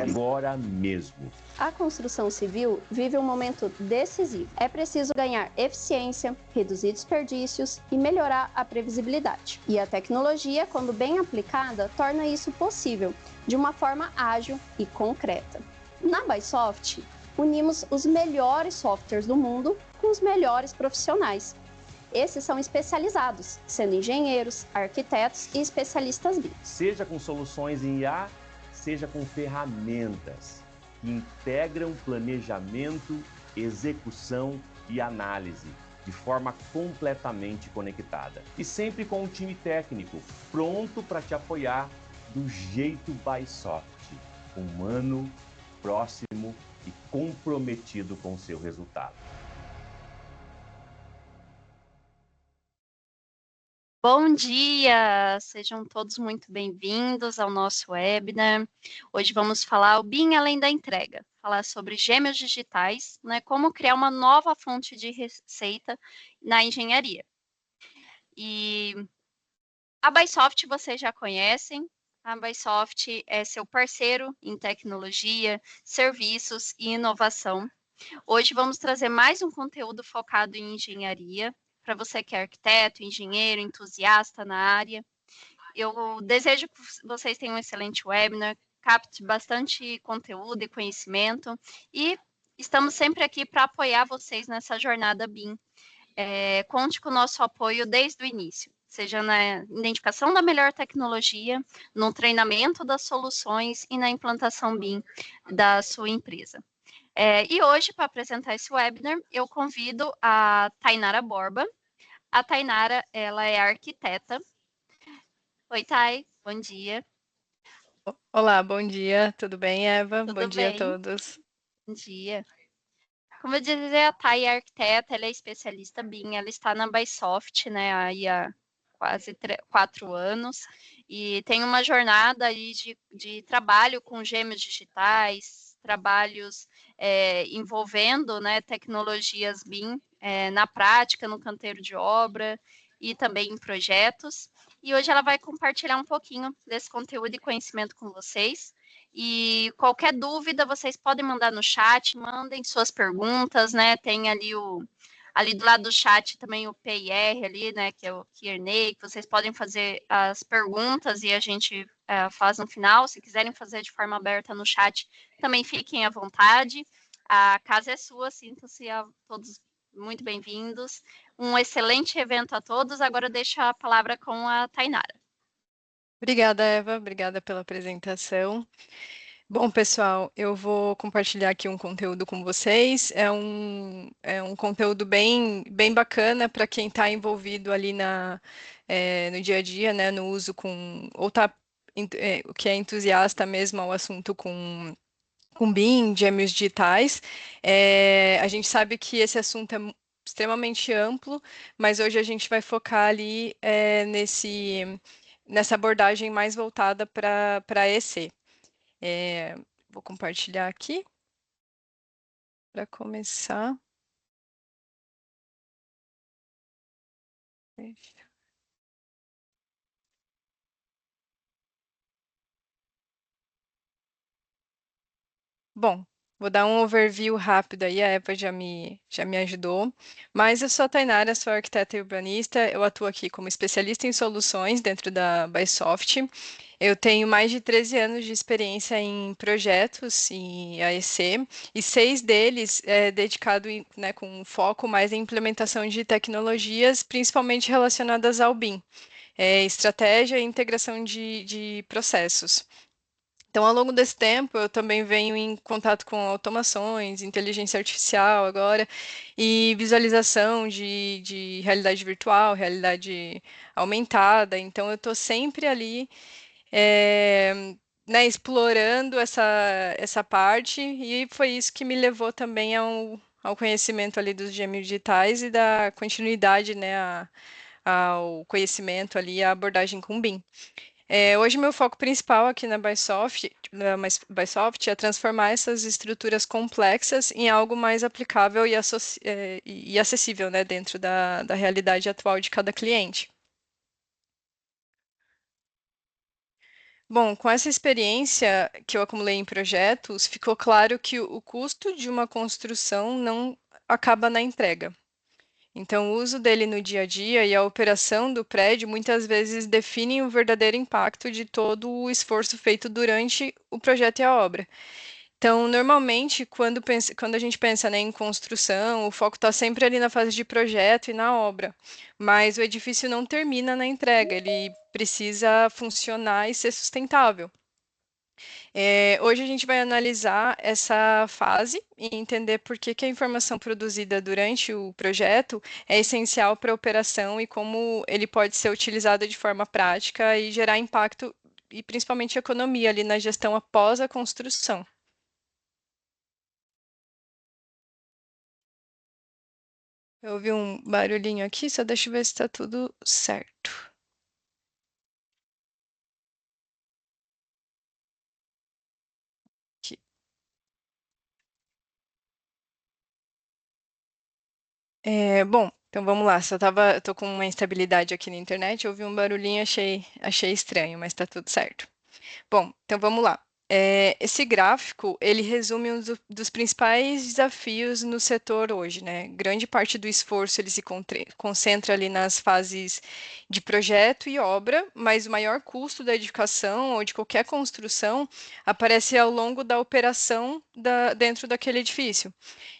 Agora mesmo. A construção civil vive um momento decisivo. É preciso ganhar eficiência, reduzir desperdícios e melhorar a previsibilidade. E a tecnologia, quando bem aplicada, torna isso possível, de uma forma ágil e concreta. Na Bysoft, unimos os melhores softwares do mundo com os melhores profissionais. Esses são especializados, sendo engenheiros, arquitetos e especialistas BIM. Seja com soluções em IA, seja com ferramentas que integram planejamento, execução e análise de forma completamente conectada. E sempre com um time técnico pronto para te apoiar do jeito Bysoft, humano, próximo e comprometido com o seu resultado. Bom dia! Sejam todos muito bem-vindos ao nosso webinar. Hoje vamos falar o BIM além da entrega, falar sobre gêmeos digitais, né, como criar uma nova fonte de receita na engenharia. E a Bysoft vocês já conhecem, a Bysoft é seu parceiro em tecnologia, serviços e inovação. Hoje vamos trazer mais um conteúdo focado em engenharia, para você que é arquiteto, engenheiro, entusiasta na área. Eu desejo que vocês tenham um excelente webinar, capte bastante conteúdo e conhecimento, e estamos sempre aqui para apoiar vocês nessa jornada BIM. Conte com o nosso apoio desde o início, seja na identificação da melhor tecnologia, no treinamento das soluções e na implantação BIM da sua empresa. E hoje, para apresentar esse webinar, eu convido a Tainara Borba. A Tainara, ela é arquiteta. Oi, Thay, bom dia. Olá, bom dia, tudo bem, Eva? Tudo Bom dia a bem? todos. Bom dia. Como eu dizia, a Thay é arquiteta, ela é especialista BIM, ela está na Bysoft, né, aí há quase 4 anos, e tem uma jornada aí de trabalho com gêmeos digitais, trabalhos envolvendo, né, tecnologias BIM na prática, no canteiro de obra e também em projetos. E hoje ela vai compartilhar um pouquinho desse conteúdo e conhecimento com vocês. E qualquer dúvida, vocês podem mandar no chat, mandem suas perguntas, né? Tem ali do lado do chat também o PIR ali, né? Que é o Q&A, que vocês podem fazer as perguntas e a gente faz no final. Se quiserem fazer de forma aberta no chat, também fiquem à vontade. A casa é sua, sintam-se a todos muito bem-vindos. Um excelente evento a todos. Agora deixo a palavra com a Tainara. Obrigada, Eva, obrigada pela apresentação. Bom, pessoal, eu vou compartilhar aqui um conteúdo com vocês. É um conteúdo bem bacana para quem está envolvido ali no dia a dia, né, no uso ou que é entusiasta mesmo ao assunto com BIM, gêmeos digitais. A gente sabe que esse assunto é extremamente amplo, mas hoje a gente vai focar ali nessa abordagem mais voltada para EC. Vou compartilhar aqui para começar. Bom, vou dar um overview rápido aí, a Eva já me ajudou. Mas eu sou a Tainara, sou arquiteta e urbanista, eu atuo aqui como especialista em soluções dentro da Bysoft. Eu tenho mais de 13 anos de experiência em projetos em AEC, e 6 deles dedicado né, com foco mais em implementação de tecnologias, principalmente relacionadas ao BIM, estratégia e integração de processos. Então, ao longo desse tempo, eu também venho em contato com automações, inteligência artificial agora, e visualização de realidade virtual, realidade aumentada. Então, eu estou sempre ali, né, explorando essa parte, e foi isso que me levou também ao conhecimento ali dos gêmeos digitais e da continuidade, né, ao conhecimento ali, a abordagem com BIM. Hoje, meu foco principal aqui na Bysoft é transformar essas estruturas complexas em algo mais aplicável e acessível, né, dentro da realidade atual de cada cliente. Bom, com essa experiência que eu acumulei em projetos, ficou claro que o custo de uma construção não acaba na entrega. Então, o uso dele no dia a dia e a operação do prédio muitas vezes definem o verdadeiro impacto de todo o esforço feito durante o projeto e a obra. Então, normalmente, quando a gente pensa, né, em construção, o foco está sempre ali na fase de projeto e na obra, mas o edifício não termina na entrega, ele precisa funcionar e ser sustentável. Hoje a gente vai analisar essa fase e entender por que que a informação produzida durante o projeto é essencial para a operação e como ele pode ser utilizado de forma prática e gerar impacto e principalmente economia ali na gestão após a construção. Eu ouvi um barulhinho aqui, só deixa eu ver se está tudo certo. Aqui. Bom, então vamos lá. Eu tô com uma instabilidade aqui na internet, eu ouvi um barulhinho, achei estranho, mas está tudo certo. Bom, então vamos lá. Esse gráfico, ele resume dos principais desafios no setor hoje, né? Grande parte do esforço ele se concentra ali nas fases de projeto e obra, mas o maior custo da edificação ou de qualquer construção aparece ao longo da operação dentro daquele edifício.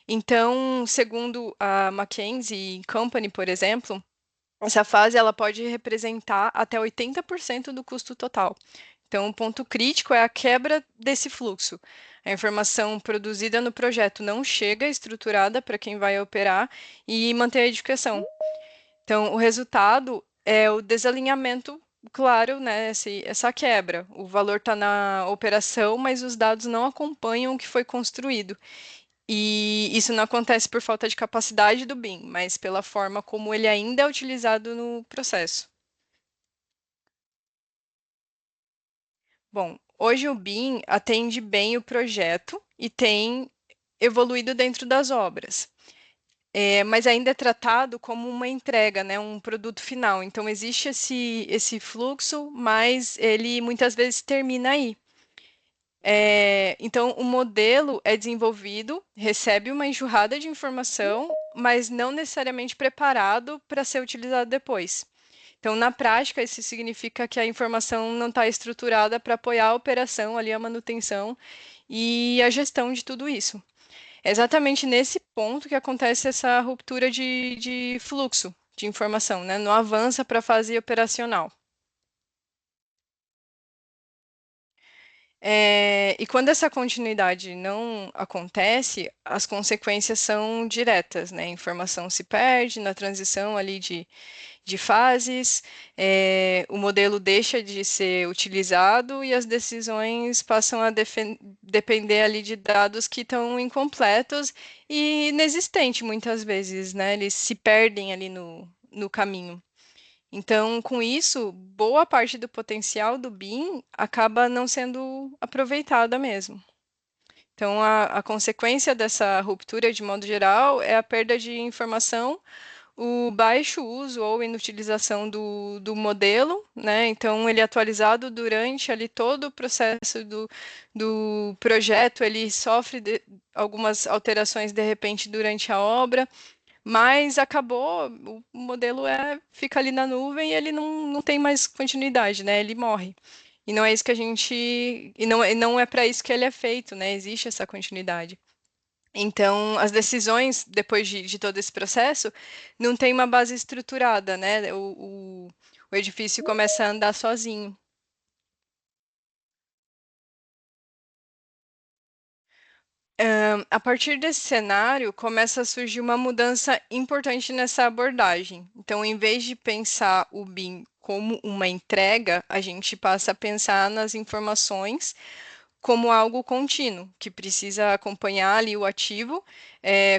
Então, segundo a McKinsey Company, por exemplo, essa fase ela pode representar até 80% do custo total. Então, o ponto crítico é a quebra desse fluxo. A informação produzida no projeto não chega estruturada para quem vai operar e manter a edificação. Então, o resultado é o desalinhamento claro, né, essa quebra. O valor está na operação, mas os dados não acompanham o que foi construído. E isso não acontece por falta de capacidade do BIM, mas pela forma como ele ainda é utilizado no processo. Bom, hoje o BIM atende bem o projeto e tem evoluído dentro das obras. Mas ainda é tratado como uma entrega, né, um produto final. Então, existe esse fluxo, mas ele muitas vezes termina aí. Então, o modelo é desenvolvido, recebe uma enxurrada de informação, mas não necessariamente preparado para ser utilizado depois. Então, na prática, isso significa que a informação não está estruturada para apoiar a operação, ali, a manutenção e a gestão de tudo isso. É exatamente nesse ponto que acontece essa ruptura de fluxo de informação, né? Não avança para a fase operacional. E quando essa continuidade não acontece, as consequências são diretas, né? A informação se perde na transição ali de fases, o modelo deixa de ser utilizado e as decisões passam a depender ali de dados que estão incompletos e inexistentes muitas vezes, né? Eles se perdem ali no caminho. Então, com isso, boa parte do potencial do BIM acaba não sendo aproveitada mesmo. Então, a consequência dessa ruptura, de modo geral, é a perda de informação, o baixo uso ou inutilização do modelo, né? Então, ele é atualizado durante ali todo o processo do projeto, ele sofre algumas alterações de repente durante a obra, mas acabou, o modelo fica ali na nuvem e ele não tem mais continuidade, né? Ele morre. E não é isso que a gente. E não é para isso que ele é feito, né? Existe essa continuidade. Então, as decisões, depois de todo esse processo, não tem uma base estruturada, né? O edifício começa a andar sozinho. A partir desse cenário, começa a surgir uma mudança importante nessa abordagem. Então, em vez de pensar o BIM como uma entrega, a gente passa a pensar nas informações como algo contínuo, que precisa acompanhar ali o ativo.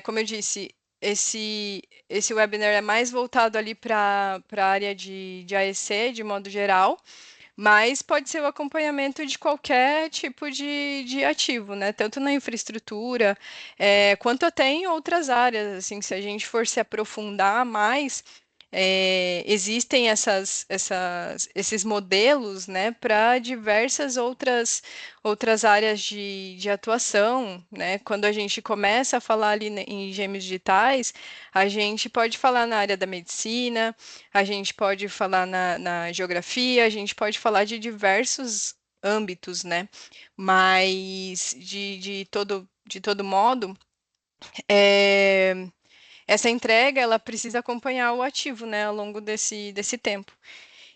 Como eu disse, esse webinar é mais voltado ali para a área de AEC, de modo geral, mas pode ser o acompanhamento de qualquer tipo de ativo, né? Tanto na infraestrutura, quanto até em outras áreas, assim, se a gente for se aprofundar mais, existem esses modelos, né, para diversas outras áreas de atuação, né? Quando a gente começa a falar ali em gêmeos digitais, a gente pode falar na área da medicina, a gente pode falar na geografia, a gente pode falar de diversos âmbitos, né? Mas de todo modo, essa entrega ela precisa acompanhar o ativo, né, ao longo desse tempo.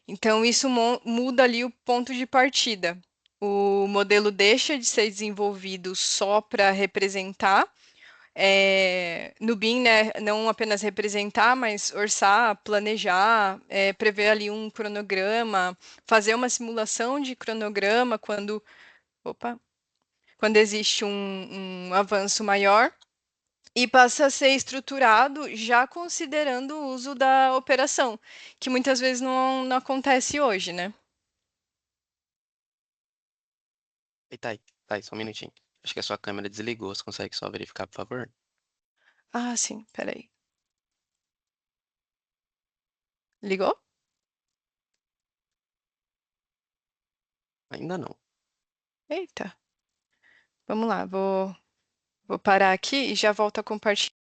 Então, isso muda ali o ponto de partida. O modelo deixa de ser desenvolvido só para representar, no BIM, né, não apenas representar, mas orçar, planejar, prever ali um cronograma, fazer uma simulação de cronograma quando existe um avanço maior, e passa a ser estruturado já considerando o uso da operação, que muitas vezes não acontece hoje, né? E tá aí, só um minutinho. Acho que a sua câmera desligou. Você consegue só verificar, por favor? Ah, sim, peraí. Ligou? Ainda não. Eita. Vamos lá, vou parar aqui e já volto a compartilhar.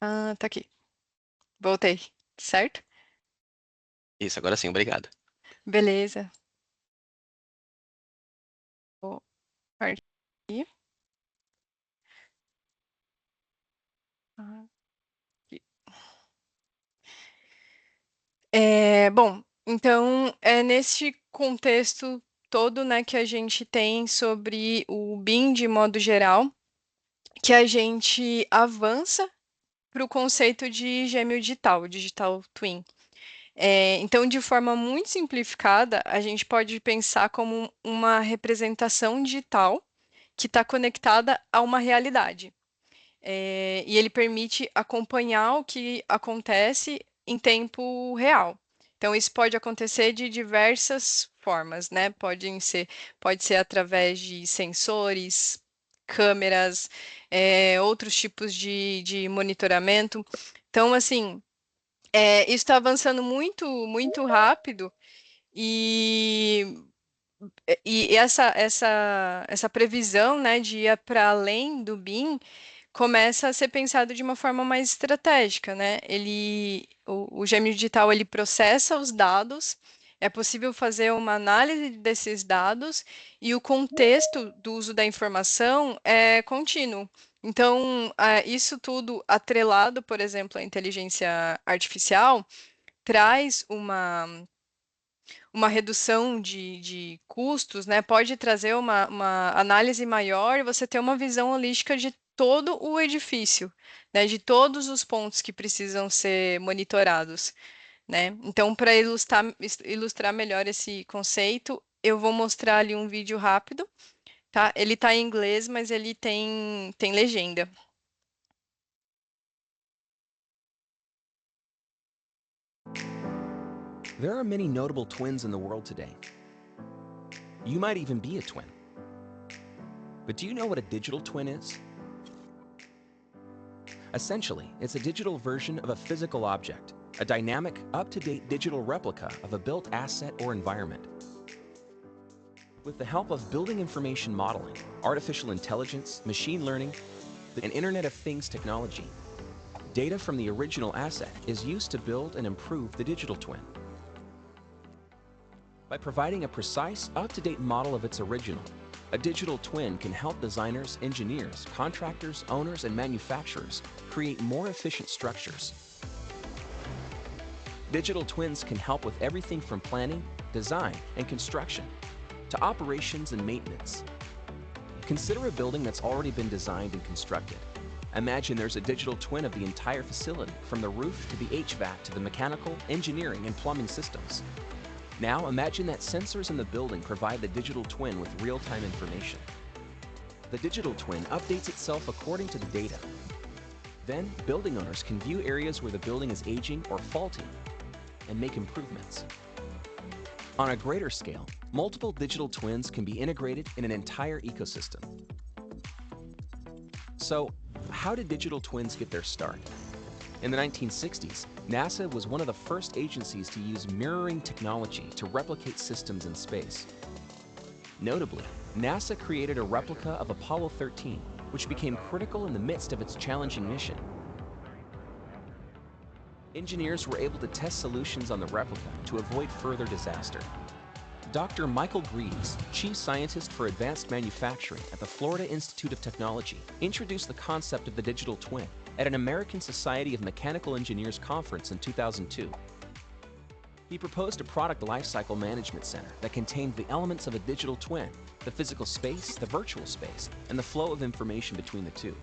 Ah, tá aqui. Voltei, certo? Isso, agora sim, obrigado. Beleza. Vou partir. Ah, aqui. Bom, então é nesse contexto todo, né, que a gente tem sobre o BIM de modo geral, que a gente avança para o conceito de gêmeo digital, digital twin. Então, de forma muito simplificada, a gente pode pensar como uma representação digital que está conectada a uma realidade. E ele permite acompanhar o que acontece em tempo real. Então, isso pode acontecer de diversas formas, né? Pode ser através de sensores, câmeras, outros tipos de monitoramento. Então, assim, isso está avançando muito, muito rápido e, e essa previsão, né, de ir para além do BIM começa a ser pensado de uma forma mais estratégica, né? O gêmeo digital ele processa os dados, é possível fazer uma análise desses dados e o contexto do uso da informação é contínuo. Então, isso tudo atrelado, por exemplo, à inteligência artificial, traz uma redução de custos, né? Pode trazer uma análise maior e você ter uma visão holística de todo o edifício, né? De todos os pontos que precisam ser monitorados, né? Então, para ilustrar melhor esse conceito, eu vou mostrar ali um vídeo rápido, tá? Ele está em inglês, mas ele tem legenda. There are many notable twins in the world today. You might even be a twin. But do you know what a digital twin is? Essentially, it's a digital version of a physical object, a dynamic, up-to-date digital replica of a built asset or environment. With the help of building information modeling, artificial intelligence, machine learning, and Internet of Things technology, data from the original asset is used to build and improve the digital twin. By providing a precise, up-to-date model of its original, a digital twin can help designers, engineers, contractors, owners, and manufacturers create more efficient structures. Digital twins can help with everything from planning, design, and construction, to operations and maintenance. Consider a building that's already been designed and constructed. Imagine there's a digital twin of the entire facility, from the roof to the HVAC to the mechanical, engineering, and plumbing systems. Now imagine that sensors in the building provide the digital twin with real-time information. The digital twin updates itself according to the data. Then, building owners can view areas where the building is aging or faulty and make improvements. On a greater scale, multiple digital twins can be integrated in an entire ecosystem. So, how did digital twins get their start? In the 1960s, NASA was one of the first agencies to use mirroring technology to replicate systems in space. Notably, NASA created a replica of Apollo 13, which became critical in the midst of its challenging mission. Engineers were able to test solutions on the replica to avoid further disaster. Dr. Michael Greaves, Chief Scientist for Advanced Manufacturing at the Florida Institute of Technology, introduced the concept of the digital twin at an American Society of Mechanical Engineers conference in 2002. He proposed a product lifecycle management center that contained the elements of a digital twin, the physical space, the virtual space, and the flow of information between the two.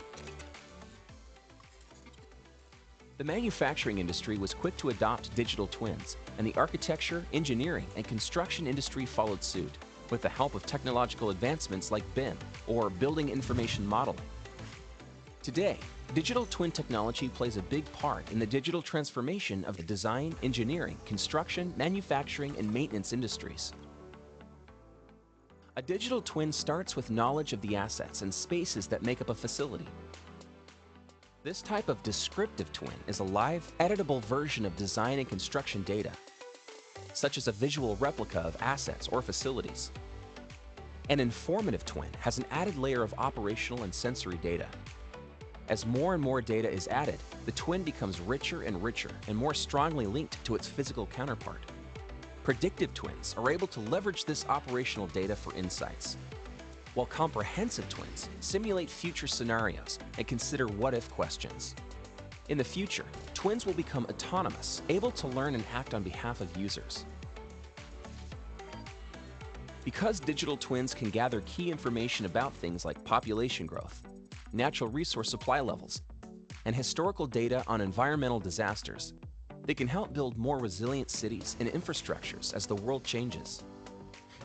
The manufacturing industry was quick to adopt digital twins, and the architecture, engineering, and construction industry followed suit, with the help of technological advancements like BIM, or Building Information Modeling. Today, digital twin technology plays a big part in the digital transformation of the design, engineering, construction, manufacturing, and maintenance industries. A digital twin starts with knowledge of the assets and spaces that make up a facility. This type of descriptive twin is a live, editable version of design and construction data, such as a visual replica of assets or facilities. An informative twin has an added layer of operational and sensory data. As more and more data is added, the twin becomes richer and richer and more strongly linked to its physical counterpart. Predictive twins are able to leverage this operational data for insights, while comprehensive twins simulate future scenarios and consider what-if questions. In the future, twins will become autonomous, able to learn and act on behalf of users. Because digital twins can gather key information about things like population growth, natural resource supply levels, and historical data on environmental disasters, they can help build more resilient cities and infrastructures as the world changes.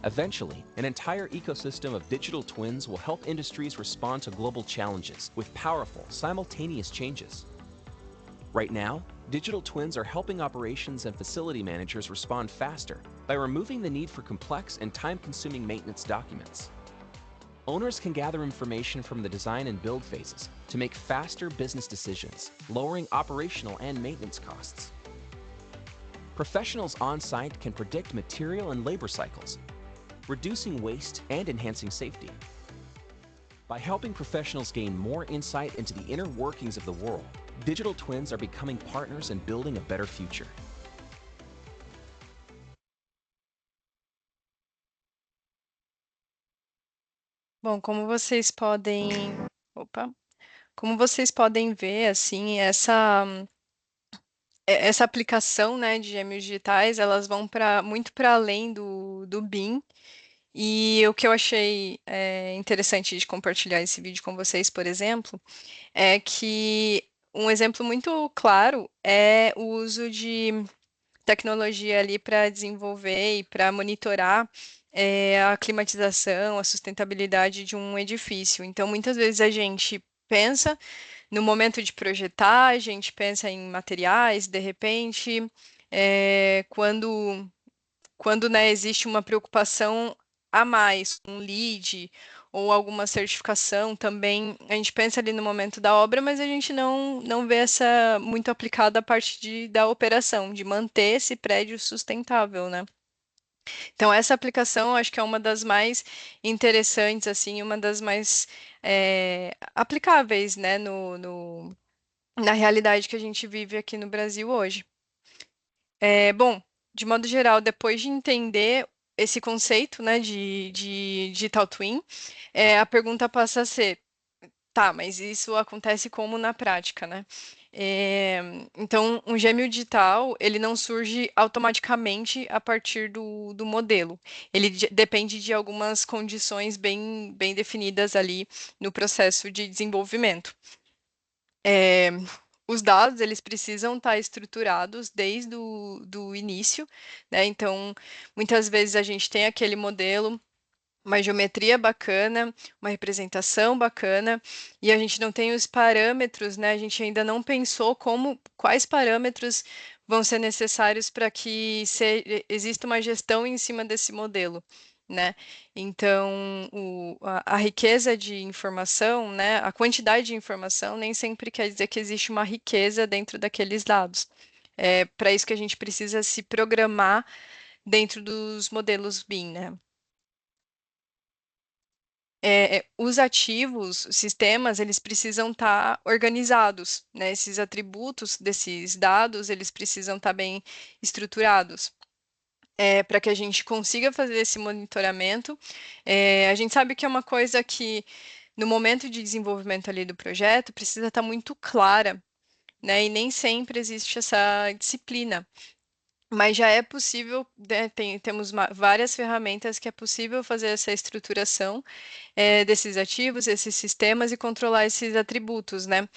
Eventually, an entire ecosystem of digital twins will help industries respond to global challenges with powerful, simultaneous changes. Right now, digital twins are helping operations and facility managers respond faster by removing the need for complex and time-consuming maintenance documents. Owners can gather information from the design and build phases to make faster business decisions, lowering operational and maintenance costs. Professionals on-site can predict material and labor cycles, reducing waste and enhancing safety. By helping professionals gain more insight into the inner workings of the world, digital twins are becoming partners in building a better future. Bom, como vocês podem ver, assim, essa aplicação, né, de gêmeos digitais, elas vão muito para além do BIM. E o que eu achei interessante de compartilhar esse vídeo com vocês, por exemplo, é que um exemplo muito claro é o uso de tecnologia ali para desenvolver e para monitorar a climatização, a sustentabilidade de um edifício. Então, muitas vezes a gente pensa no momento de projetar, a gente pensa em materiais, de repente, quando né, existe uma preocupação a mais, um lead ou alguma certificação também, a gente pensa ali no momento da obra, mas a gente não vê essa muito aplicada a parte da operação, de manter esse prédio sustentável, né? Então, essa aplicação, acho que é uma das mais interessantes, assim, uma das mais aplicáveis, né, na realidade que a gente vive aqui no Brasil hoje. Bom, de modo geral, depois de entender esse conceito, né, de digital twin, a pergunta passa a ser, tá, mas isso acontece como na prática, né? Então, um gêmeo digital, ele não surge automaticamente a partir do modelo. Ele depende de algumas condições bem definidas ali no processo de desenvolvimento. Os dados, eles precisam estar estruturados desde do início, né? Então, muitas vezes a gente tem aquele modelo, uma geometria bacana, uma representação bacana, e a gente não tem os parâmetros, né? A gente ainda não pensou quais parâmetros vão ser necessários para que exista uma gestão em cima desse modelo, né? Então, a riqueza de informação, né, a quantidade de informação nem sempre quer dizer que existe uma riqueza dentro daqueles dados. É para isso que a gente precisa se programar dentro dos modelos BIM, né? Os ativos, os sistemas, eles precisam estar organizados, né? Esses atributos desses dados, eles precisam estar bem estruturados. Para que a gente consiga fazer esse monitoramento. A gente sabe que é uma coisa que, no momento de desenvolvimento ali do projeto, precisa estar muito clara, né? E nem sempre existe essa disciplina. Mas já é possível, né, temos várias ferramentas que é possível fazer essa estruturação desses ativos, esses sistemas e controlar esses atributos, né?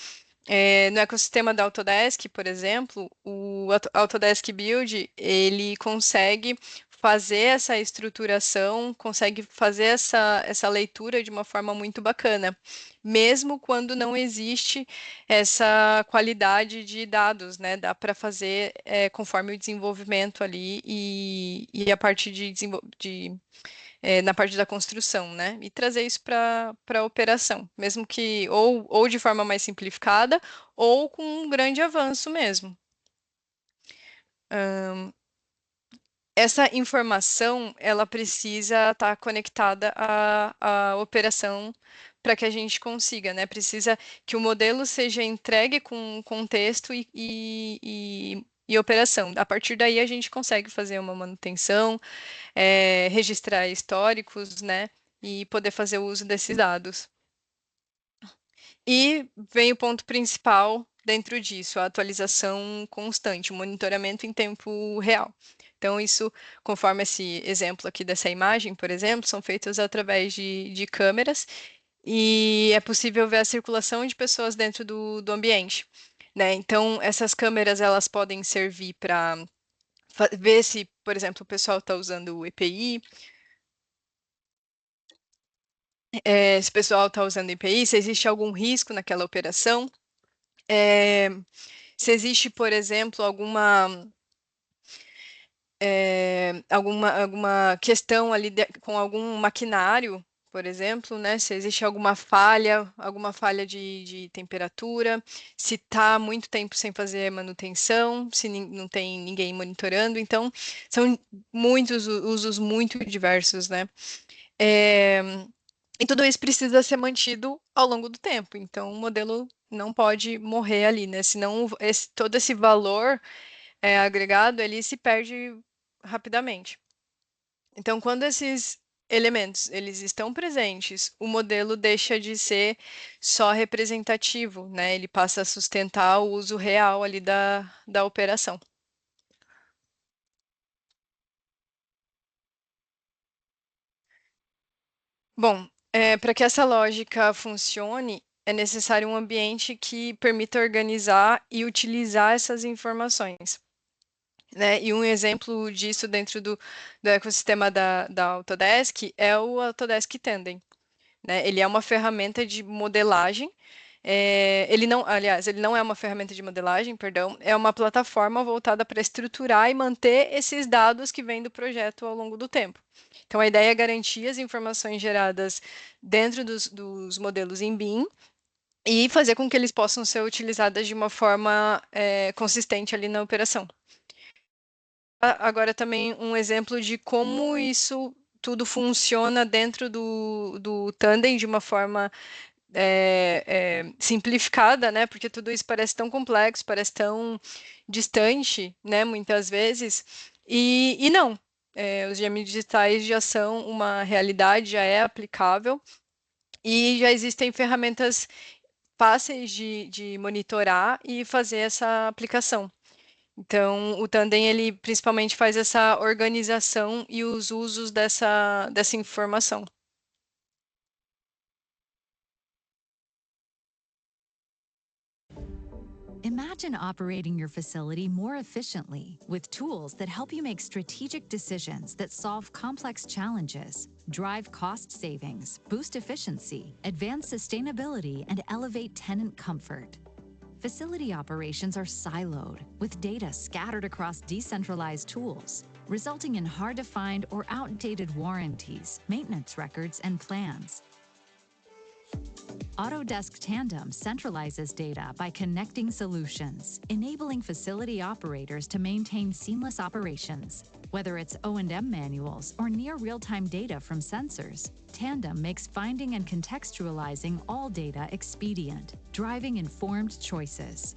No ecossistema da Autodesk, por exemplo, o Autodesk Build, ele consegue fazer essa estruturação, consegue fazer essa leitura de uma forma muito bacana, mesmo quando não existe essa qualidade de dados, né? Dá para fazer conforme o desenvolvimento ali e a parte na parte da construção, né? E trazer isso para a operação, mesmo que ou de forma mais simplificada ou com um grande avanço mesmo. Essa informação, ela precisa estar conectada à operação para que a gente consiga, né? Precisa que o modelo seja entregue com contexto e operação. A partir daí, a gente consegue fazer uma manutenção, registrar históricos, né? E poder fazer o uso desses dados. E vem o ponto principal dentro disso, a atualização constante, o monitoramento em tempo real. Então, isso, conforme esse exemplo aqui dessa imagem, por exemplo, são feitos através de câmeras e é possível ver a circulação de pessoas dentro do ambiente, né? Então, essas câmeras, elas podem servir para ver se, por exemplo, o pessoal está usando o EPI, se o pessoal está usando EPI, se existe algum risco naquela operação, se existe, por exemplo, alguma questão ali com algum maquinário, por exemplo, né? Se existe alguma falha de temperatura, se está muito tempo sem fazer manutenção, se não tem ninguém monitorando. Então, são muitos usos muito diversos, né? E tudo isso precisa ser mantido ao longo do tempo. Então, o modelo não pode morrer ali, né? Senão, todo esse valor agregado, ele se perde rapidamente. Então, quando esses elementos eles estão presentes, o modelo deixa de ser só representativo, né? Ele passa a sustentar o uso real ali da operação. Bom, para que essa lógica funcione, é necessário um ambiente que permita organizar e utilizar essas informações, né? E um exemplo disso dentro do ecossistema da Autodesk é o Autodesk Tandem, né? Ele é uma ferramenta de modelagem. Ele não é uma ferramenta de modelagem, perdão, é uma plataforma voltada para estruturar e manter esses dados que vêm do projeto ao longo do tempo. Então, a ideia é garantir as informações geradas dentro dos modelos em BIM e fazer com que eles possam ser utilizados de uma forma consistente ali na operação. Agora, também um exemplo de como isso tudo funciona dentro do Tandem de uma forma simplificada, né? Porque tudo isso parece tão complexo, parece tão distante, né? Muitas vezes. E não. Os gêmeos digitais já são uma realidade, já é aplicável e já existem ferramentas fáceis de monitorar e fazer essa aplicação. Então, o Tandem, ele principalmente faz essa organização e os usos dessa informação. Imagine operating your facility more efficiently with tools that help you make strategic decisions that solve complex challenges, drive cost savings, boost efficiency, advance sustainability, and elevate tenant comfort. facility operations are siloed, with data scattered across decentralized tools, resulting in hard-to-find or outdated warranties, maintenance records, and plans. Autodesk Tandem centralizes data by connecting solutions, enabling facility operators to maintain seamless operations. Whether it's O&M manuals or near real-time data from sensors, Tandem makes finding and contextualizing all data expedient, driving informed choices.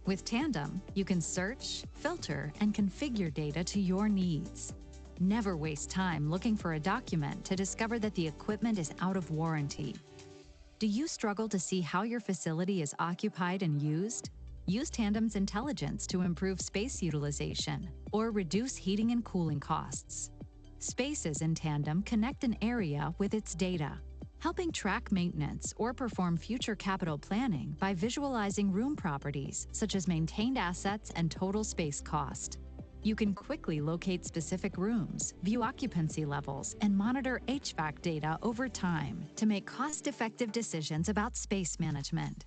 With Tandem, you can search, filter, and configure data to your needs. Never waste time looking for a document to discover that the equipment is out of warranty. Do you struggle to see how your facility is occupied and used? Use Tandem's intelligence to improve space utilization or reduce heating and cooling costs. Spaces in Tandem connect an area with its data, helping track maintenance or perform future capital planning by visualizing room properties such as maintained assets and total space cost. You can quickly locate specific rooms, view occupancy levels, and monitor HVAC data over time to make cost-effective decisions about space management.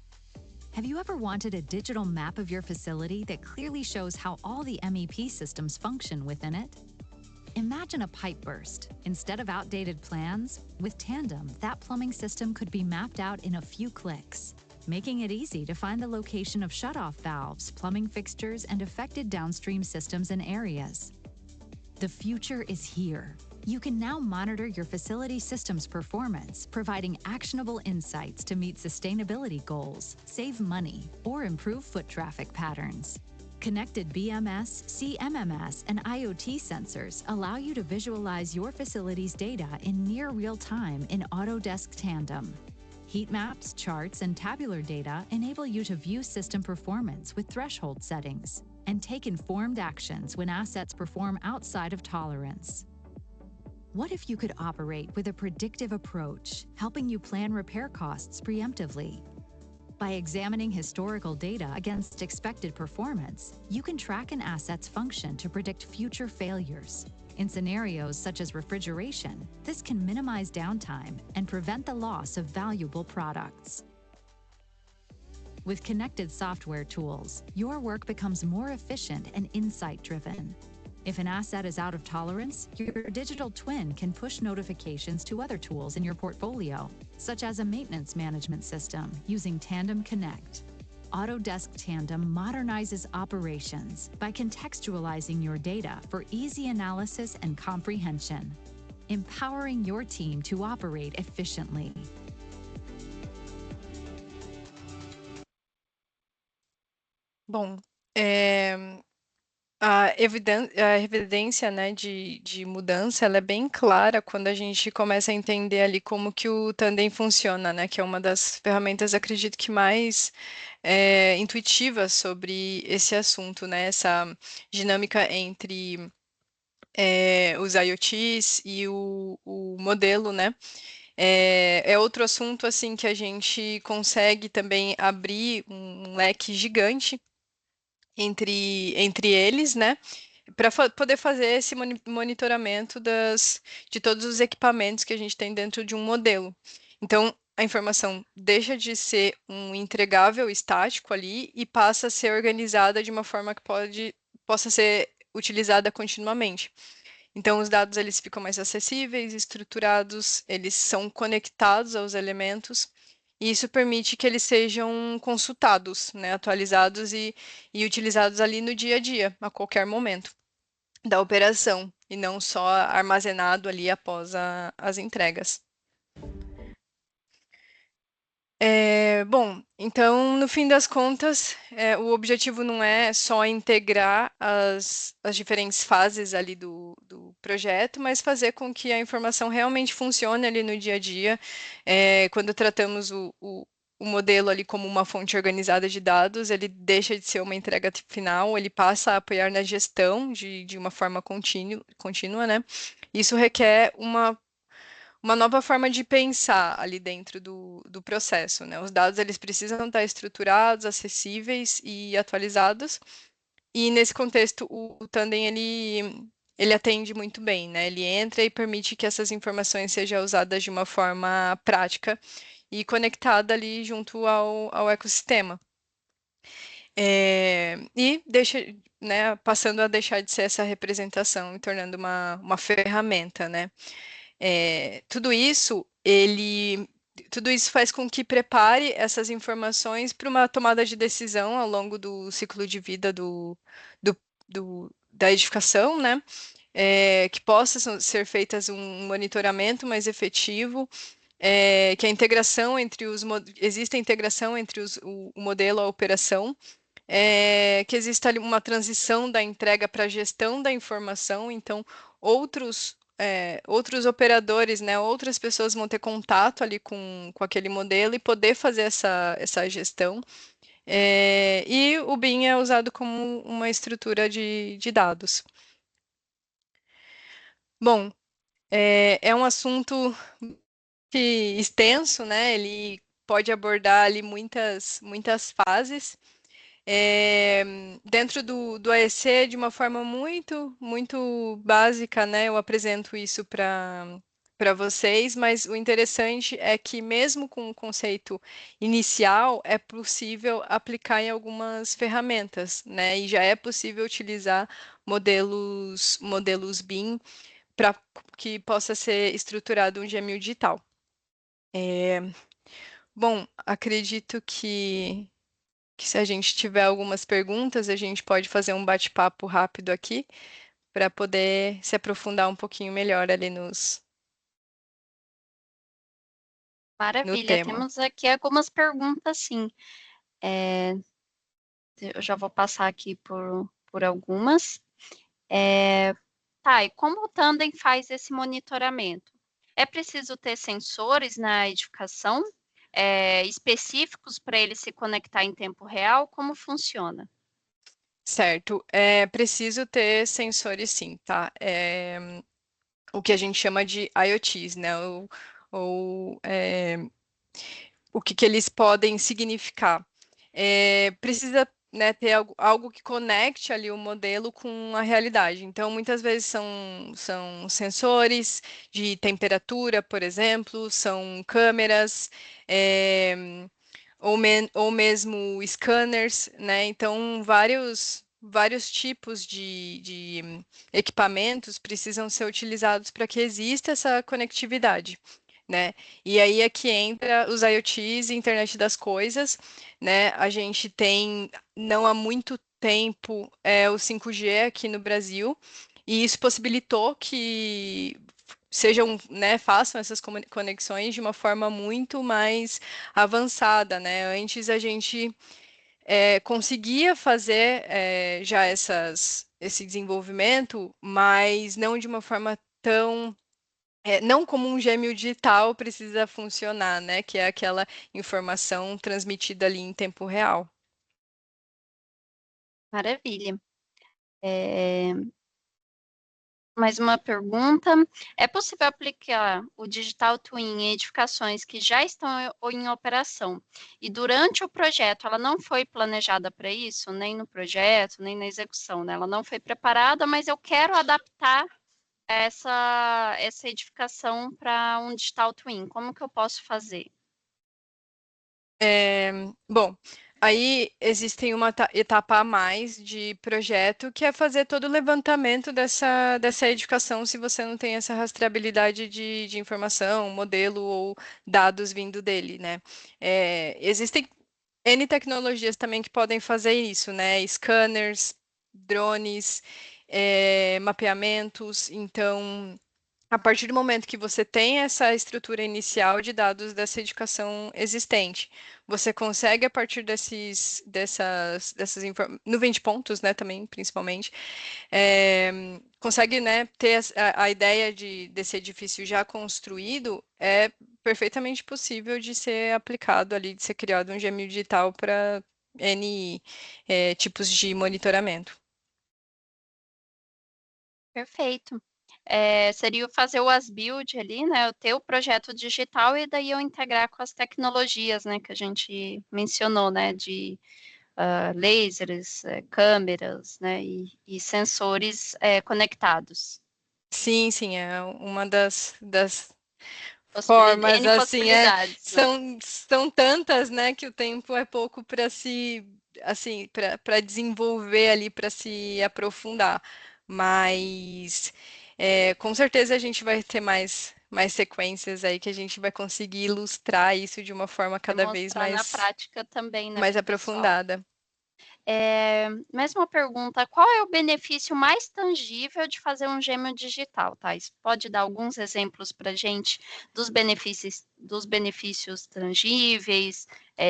Have you ever wanted a digital map of your facility that clearly shows how all the MEP systems function within it? Imagine a pipe burst. Instead of outdated plans, with Tandem, that plumbing system could be mapped out in a few clicks, making it easy to find the location of shutoff valves, plumbing fixtures, and affected downstream systems and areas. The future is here. You can now monitor your facility system's performance, providing actionable insights to meet sustainability goals, save money, or improve foot traffic patterns. Connected BMS, CMMS, and IoT sensors allow you to visualize your facility's data in near real time in Autodesk Tandem. Heat maps, charts, and tabular data enable you to view system performance with threshold settings and take informed actions when assets perform outside of tolerance. What if you could operate with a predictive approach, helping you plan repair costs preemptively? By examining historical data against expected performance, you can track an asset's function to predict future failures. In scenarios such as refrigeration, this can minimize downtime and prevent the loss of valuable products. With connected software tools, your work becomes more efficient and insight-driven. If an asset is out of tolerance, your digital twin can push notifications to other tools in your portfolio, such as a maintenance management system using Tandem Connect. Autodesk Tandem modernizes operations by contextualizing your data for easy analysis and comprehension, empowering your team to operate efficiently. Bom, a evidência, né, de mudança, ela é bem clara quando a gente começa a entender ali como que o Tandem funciona, né, que é uma das ferramentas, acredito que mais intuitivas sobre esse assunto, né, essa dinâmica entre os IoTs e o modelo, né, é outro assunto, assim, que a gente consegue também abrir um leque gigante entre eles, né? Para poder fazer esse monitoramento de todos os equipamentos que a gente tem dentro de um modelo. Então, a informação deixa de ser um entregável estático ali e passa a ser organizada de uma forma que possa ser utilizada continuamente. Então, os dados eles ficam mais acessíveis, estruturados, eles são conectados aos elementos, e isso permite que eles sejam consultados, né, atualizados e utilizados ali no dia a dia, a qualquer momento da operação, e não só armazenado ali após as entregas. Bom, então, no fim das contas, o objetivo não é só integrar as diferentes fases ali do projeto, mas fazer com que a informação realmente funcione ali no dia a dia. Quando tratamos o modelo ali como uma fonte organizada de dados, ele deixa de ser uma entrega final, ele passa a apoiar na gestão de uma forma contínua, né? Isso requer uma nova forma de pensar ali dentro do processo, né? Os dados eles precisam estar estruturados, acessíveis e atualizados. E nesse contexto o Tandem ele atende muito bem, né? Ele entra e permite que essas informações sejam usadas de uma forma prática e conectada ali junto ao ecossistema. E deixa, né, passando a deixar de ser essa representação e tornando uma ferramenta, né? Tudo isso, tudo isso faz com que prepare essas informações para uma tomada de decisão ao longo do ciclo de vida da edificação, né? Que possa ser feitas um monitoramento mais efetivo, que a integração entre exista integração entre o modelo e a operação, que exista ali uma transição da entrega para a gestão da informação, então outros operadores, né, outras pessoas vão ter contato ali com aquele modelo e poder fazer essa gestão. E o BIM é usado como uma estrutura de dados. Bom, é um assunto extenso, né? Ele pode abordar ali muitas fases. Dentro do AEC, de uma forma muito básica, né? Eu apresento isso para vocês, mas o interessante é que mesmo com o conceito inicial, é possível aplicar em algumas ferramentas, né? E já é possível utilizar modelos BIM para que possa ser estruturado um GMU digital. Bom, acredito que se a gente tiver algumas perguntas, a gente pode fazer um bate-papo rápido aqui para poder se aprofundar um pouquinho melhor ali no Maravilha, tema. temos aqui algumas perguntas, sim. Eu já vou passar aqui por algumas. Tá, e como o Tandem faz esse monitoramento? É preciso ter sensores na edificação específicos para ele se conectar em tempo real? Como funciona? Certo, é preciso ter sensores sim, tá? O que a gente chama de IoTs, né? O que eles podem significar. Precisa, né, ter algo que conecte ali o modelo com a realidade. Então, muitas vezes são sensores de temperatura, por exemplo, são câmeras, ou mesmo scanners, né? Então, vários tipos de equipamentos precisam ser utilizados para que exista essa conectividade, né? E aí é que entra os IoTs e Internet das Coisas, né? A gente tem, não há muito tempo, o 5G aqui no Brasil, e isso possibilitou que façam essas conexões de uma forma muito mais avançada, né? Antes a gente conseguia fazer já esse desenvolvimento, mas não de uma forma tão não como um gêmeo digital precisa funcionar, né? Que é aquela informação transmitida ali em tempo real. Maravilha. Mais uma pergunta. É possível aplicar o Digital Twin em edificações que já estão em operação e durante o projeto ela não foi planejada para isso, nem no projeto, nem na execução, né? Ela não foi preparada, mas eu quero adaptar essa edificação para um Digital Twin. Como que eu posso fazer? Bom, aí existem uma etapa a mais de projeto, que é fazer todo o levantamento dessa edificação, se você não tem essa rastreabilidade de informação, modelo ou dados vindo dele, né? Existem N tecnologias também que podem fazer isso, né? Scanners, drones, mapeamentos. Então, a partir do momento que você tem essa estrutura inicial de dados dessa educação existente, você consegue, a partir nuvem de pontos, né, também, principalmente, consegue, né, ter a ideia desse edifício já construído, é perfeitamente possível de ser aplicado ali, de ser criado um GMU digital para N tipos de monitoramento. Perfeito. Seria fazer o as-build ali, né? Eu ter o projeto digital e daí eu integrar com as tecnologias, né? Que a gente mencionou, né? De lasers, câmeras, né? E sensores conectados. Sim, é uma das N formas, assim, possibilidades, né? são tantas, né, que o tempo é pouco para se assim, para desenvolver ali, para se aprofundar. Mas com certeza a gente vai ter mais sequências aí que a gente vai conseguir ilustrar isso de uma forma cada vez Demonstrar na prática também, né, mais para o pessoal. aprofundada. Mesma pergunta, qual é o benefício mais tangível de fazer um gêmeo digital, Thais? Pode dar alguns exemplos para a gente dos benefícios tangíveis,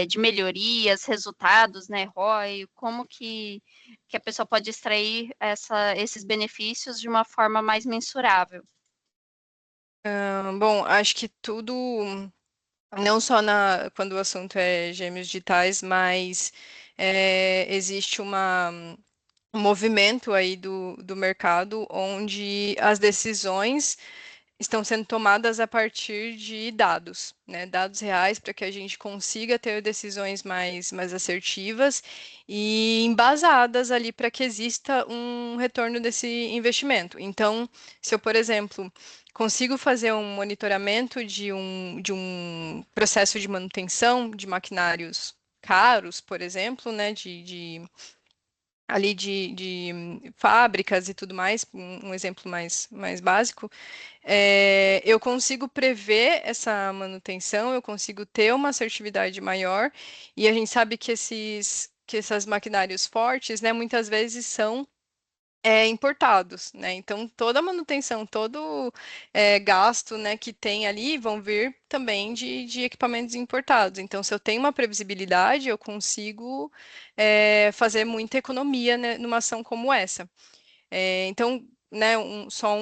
de melhorias, resultados, né, ROI, como que a pessoa pode extrair esses benefícios de uma forma mais mensurável? Bom, acho que tudo, não só quando o assunto é gêmeos digitais, mas existe um movimento aí do mercado onde as decisões estão sendo tomadas a partir de dados, né? Dados reais para que a gente consiga ter decisões mais assertivas e embasadas ali para que exista um retorno desse investimento. Então, se eu, por exemplo, consigo fazer um monitoramento de um processo de manutenção de maquinários caros, por exemplo, né, ali de fábricas e tudo mais, um exemplo mais básico, eu consigo prever essa manutenção, eu consigo ter uma assertividade maior, e a gente sabe que essas maquinários fortes, né, muitas vezes são importados, né? Então toda a manutenção, todo gasto, né, que tem ali vão vir também de equipamentos importados. Então, se eu tenho uma previsibilidade, eu consigo fazer muita economia, né, numa ação como essa. Então, né, só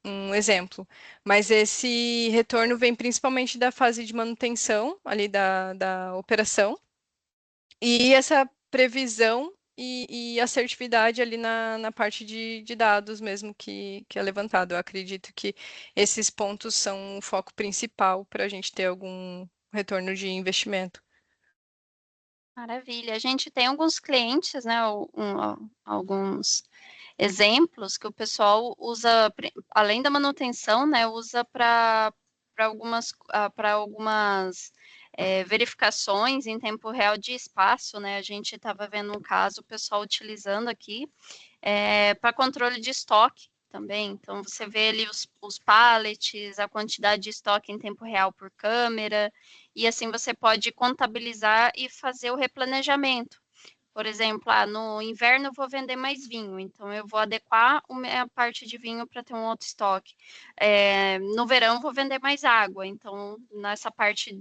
um exemplo. Mas esse retorno vem principalmente da fase de manutenção ali da operação. E essa previsão e assertividade ali na parte de dados mesmo que é levantado. Eu acredito que esses pontos são o foco principal para a gente ter algum retorno de investimento. Maravilha. A gente tem alguns clientes, né, alguns exemplos que o pessoal usa, além da manutenção, né, usa para algumas verificações em tempo real de espaço, né? A gente estava vendo um caso, o pessoal utilizando aqui para controle de estoque também. Então, você vê ali os pallets, a quantidade de estoque em tempo real por câmera, e assim você pode contabilizar e fazer o replanejamento. Por exemplo, no inverno eu vou vender mais vinho, então eu vou adequar a parte de vinho para ter um outro estoque. No verão eu vou vender mais água, então nessa parte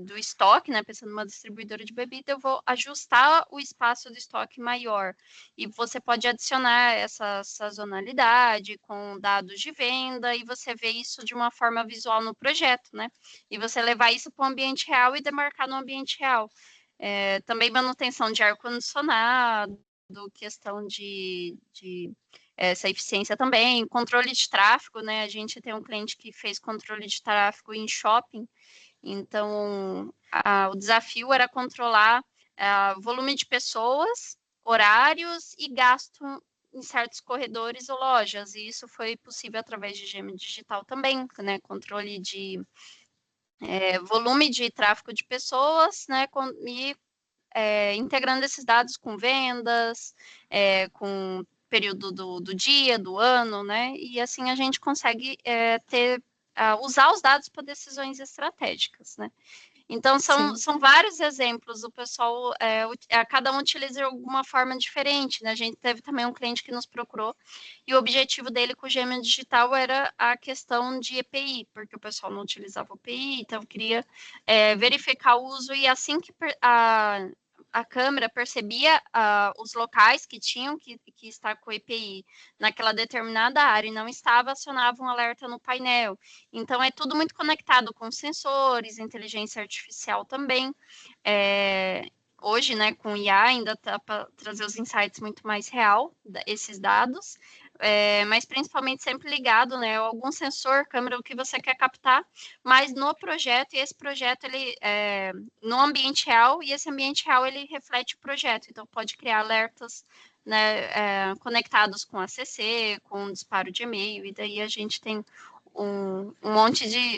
do estoque, né, pensando numa distribuidora de bebida, eu vou ajustar o espaço do estoque maior. E você pode adicionar essa sazonalidade com dados de venda e você vê isso de uma forma visual no projeto, né? E você levar isso para o ambiente real e demarcar no ambiente real. Também manutenção de ar-condicionado, questão de essa eficiência também, controle de tráfego, né? A gente tem um cliente que fez controle de tráfego em shopping, então o desafio era controlar volume de pessoas, horários e gasto em certos corredores ou lojas, e isso foi possível através de gêmeo digital também, né? Controle de volume de tráfego de pessoas, né, e integrando esses dados com vendas, com período do dia, do ano, né, e assim a gente consegue usar os dados para decisões estratégicas, né. Então, são vários exemplos, o pessoal, cada um utiliza de alguma forma diferente, né? A gente teve também um cliente que nos procurou, e o objetivo dele com o Gêmeo Digital era a questão de EPI, porque o pessoal não utilizava o EPI, então queria verificar o uso, e assim que a câmera percebia os locais que tinham que estar com o EPI naquela determinada área e não estava, acionava um alerta no painel. Então, é tudo muito conectado com sensores, inteligência artificial também. Hoje, né, com IA, ainda está para trazer os insights muito mais real, esses dados, mas principalmente sempre ligado, né, a algum sensor, câmera, o que você quer captar, mas no projeto, e esse projeto, ele no ambiente real, e esse ambiente real, ele reflete o projeto, então pode criar alertas, né, conectados com ACC, com disparo de e-mail, e daí a gente tem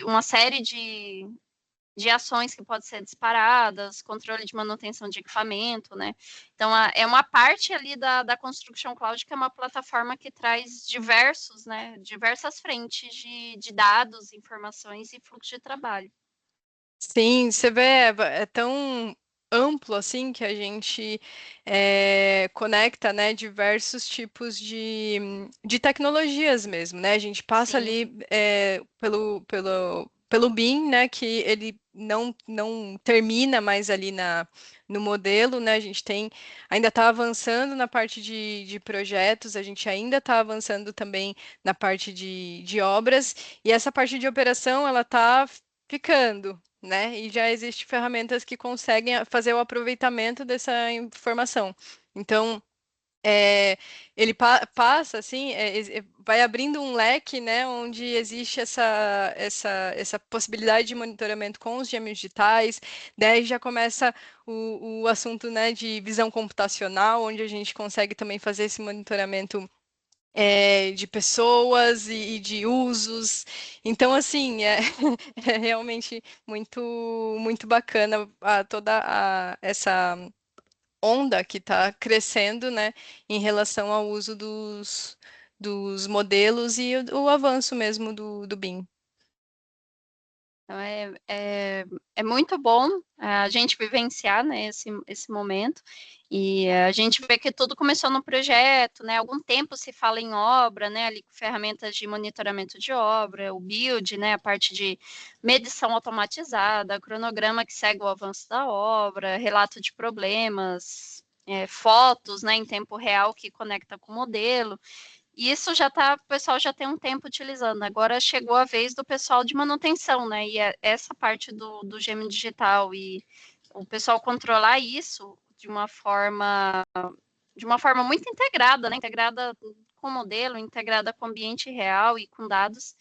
uma série de de ações que podem ser disparadas, controle de manutenção de equipamento, né? Então, é uma parte ali da Construction Cloud que é uma plataforma que traz diversas frentes de dados, informações e fluxo de trabalho. Sim, você vê, é tão amplo assim que a gente conecta, né, diversos tipos de tecnologias mesmo, né? A gente passa Sim. ali pelo BIM, né, que ele não termina mais ali no modelo, né? A gente ainda está avançando na parte de projetos, a gente ainda está avançando também na parte de obras, e essa parte de operação, ela está ficando, né? E já existem ferramentas que conseguem fazer o aproveitamento dessa informação. Então, ele passa, assim, vai abrindo um leque, né, onde existe essa possibilidade de monitoramento com os gêmeos digitais, daí já começa o assunto, né, de visão computacional, onde a gente consegue também fazer esse monitoramento de pessoas e de usos. Então, assim, é realmente muito bacana toda essa onda que está crescendo, né, em relação ao uso dos modelos e o avanço mesmo do BIM. Então, é muito bom a gente vivenciar, né, esse momento, e a gente vê que tudo começou no projeto, né, há algum tempo se fala em obra, né, ali com ferramentas de monitoramento de obra, o build, né, a parte de medição automatizada, cronograma que segue o avanço da obra, relato de problemas, fotos, né, em tempo real que conecta com o modelo. E isso o pessoal já tem um tempo utilizando. Agora chegou a vez do pessoal de manutenção, né? E essa parte do gêmeo digital e o pessoal controlar isso de uma forma muito integrada, né? Integrada com o modelo, integrada com o ambiente real e com dados.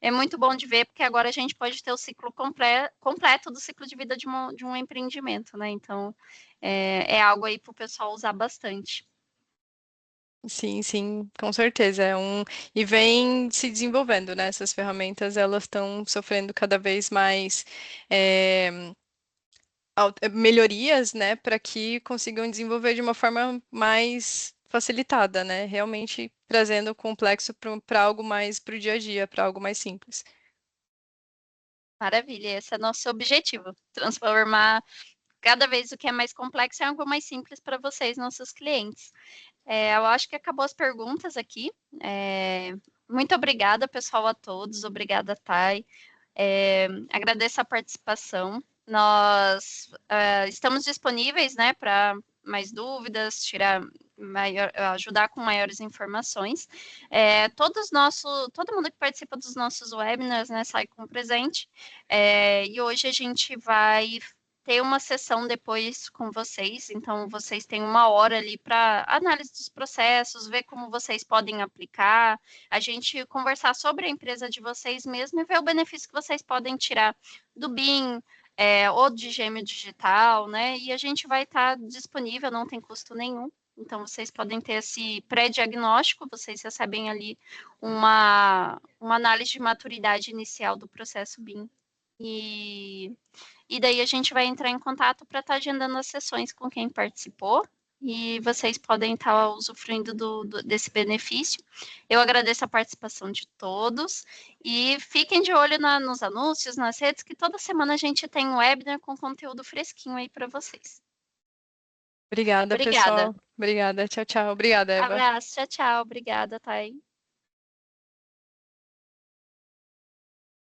É muito bom de ver, porque agora a gente pode ter o ciclo completo do ciclo de vida de um empreendimento, né? Então, é algo aí para o pessoal usar bastante. Sim, sim, com certeza. E vem se desenvolvendo, né? Essas ferramentas, elas estão sofrendo cada vez mais melhorias, né, para que consigam desenvolver de uma forma mais facilitada, né? Realmente trazendo o complexo para algo mais para o dia a dia, para algo mais simples. Maravilha, esse é nosso objetivo, transformar cada vez o que é mais complexo em algo mais simples para vocês, nossos clientes. Eu acho que acabou as perguntas aqui. Muito obrigada, pessoal, a todos. Obrigada, Thay. Agradeço a participação. Nós estamos disponíveis, né, para mais dúvidas, ajudar com maiores informações. Todo mundo que participa dos nossos webinars, né, sai com presente. E hoje a gente vai ter uma sessão depois com vocês, então vocês têm 1 hora ali para análise dos processos, ver como vocês podem aplicar, a gente conversar sobre a empresa de vocês mesmo e ver o benefício que vocês podem tirar do BIM, ou de gêmeo digital, né? E a gente vai estar disponível, não tem custo nenhum. Então, vocês podem ter esse pré-diagnóstico, vocês recebem ali uma análise de maturidade inicial do processo BIM. E daí a gente vai entrar em contato para estar agendando as sessões com quem participou e vocês podem estar usufruindo desse benefício. Eu agradeço a participação de todos e fiquem de olho nos anúncios, nas redes, que toda semana a gente tem um webinar com conteúdo fresquinho aí para vocês. Obrigada, Obrigada. pessoal. Obrigada. Tchau, tchau. Obrigada, Eva. Abraço. Tchau, tchau. Obrigada, Thay.